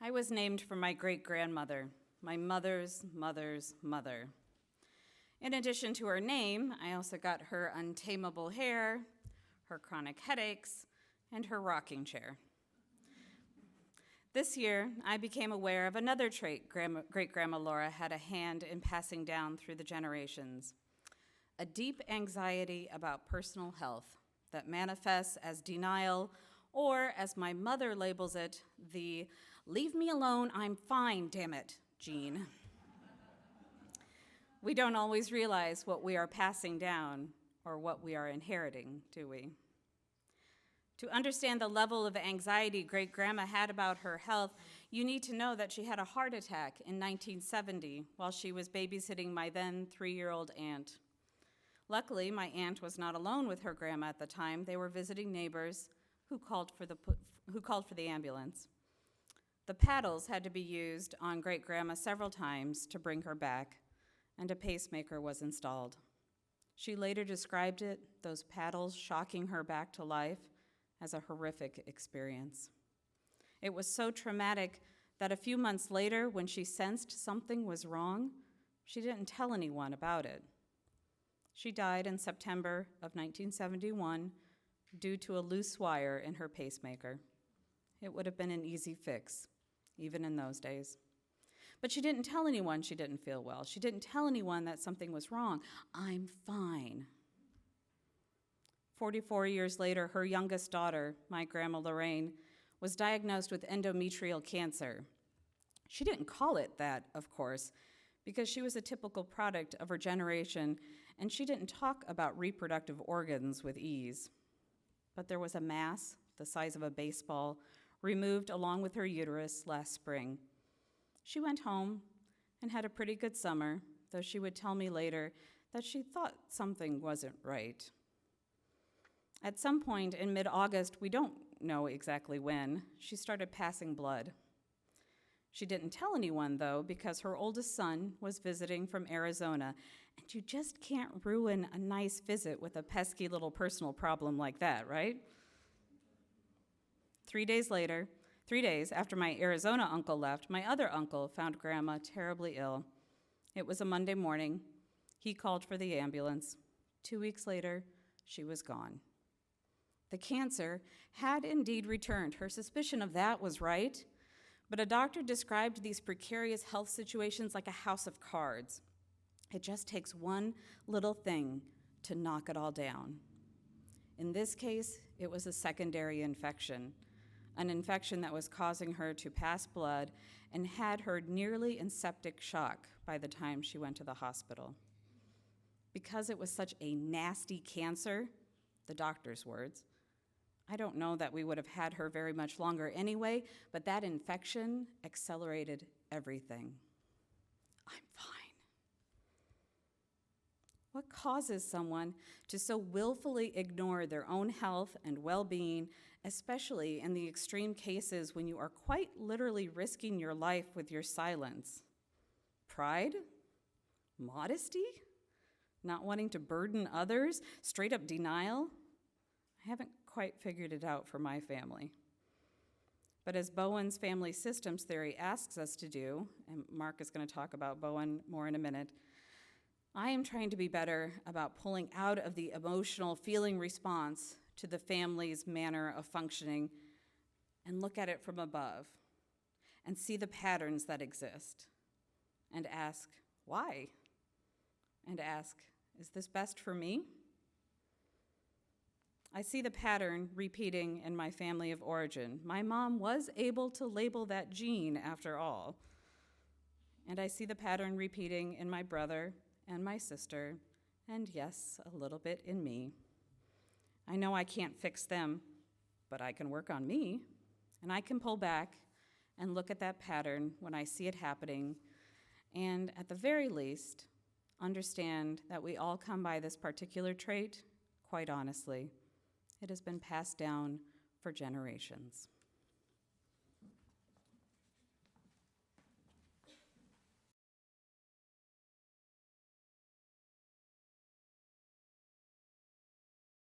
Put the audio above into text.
I was named for my great-grandmother, my mother's mother's mother. In addition to her name, I also got her untamable hair, her chronic headaches, and her rocking chair. This year, I became aware of another trait great-grandma Laura had a hand in passing down through the generations: a deep anxiety about personal health that manifests as denial, or as my mother labels it, the "leave me alone, I'm fine, damn it" gene. We don't always realize what we are passing down or what we are inheriting, do we? To understand the level of anxiety great-grandma had about her health, you need to know that she had a heart attack in 1970 while she was babysitting my then 3-year-old aunt. Luckily, my aunt was not alone with her grandma at the time. They were visiting neighbors who called for the ambulance. The paddles had to be used on great-grandma several times to bring her back, and a pacemaker was installed. She later described it, those paddles shocking her back to life, as a horrific experience. It was so traumatic that a few months later, when she sensed something was wrong, she didn't tell anyone about it. She died in September of 1971 due to a loose wire in her pacemaker. It would have been an easy fix, even in those days. But she didn't tell anyone she didn't feel well. She didn't tell anyone that something was wrong. "I'm fine." 44 years later, her youngest daughter, my grandma Lorraine, was diagnosed with endometrial cancer. She didn't call it that, of course, because she was a typical product of her generation, and she didn't talk about reproductive organs with ease. But there was a mass the size of a baseball removed along with her uterus last spring. She went home and had a pretty good summer, though she would tell me later that she thought something wasn't right. At some point in mid-August, we don't know exactly when, she started passing blood. She didn't tell anyone, though, because her oldest son was visiting from Arizona, and you just can't ruin a nice visit with a pesky little personal problem like that, right? 3 days after my Arizona uncle left, my other uncle found Grandma terribly ill. It was a Monday morning. He called for the ambulance. 2 weeks later, she was gone. The cancer had indeed returned. Her suspicion of that was right, but a doctor described these precarious health situations like a house of cards. It just takes one little thing to knock it all down. In this case, it was a secondary infection, an infection that was causing her to pass blood and had her nearly in septic shock by the time she went to the hospital. Because it was such a nasty cancer, the doctor's words, I don't know that we would have had her very much longer anyway, but that infection accelerated everything. I'm fine. What causes someone to so willfully ignore their own health and well-being, especially in the extreme cases when you are quite literally risking your life with your silence? Pride? Modesty? Not wanting to burden others? Straight up denial? I haven't quite figured it out for my family. But as Bowen's family systems theory asks us to do, and Mark is going to talk about Bowen more in a minute, I am trying to be better about pulling out of the emotional feeling response to the family's manner of functioning and look at it from above and see the patterns that exist and ask, why? And ask, is this best for me? I see the pattern repeating in my family of origin. My mom was able to label that gene after all. And I see the pattern repeating in my brother and my sister, and yes, a little bit in me. I know I can't fix them, but I can work on me, and I can pull back and look at that pattern when I see it happening, and at the very least, understand that we all come by this particular trait, quite honestly. It has been passed down for generations.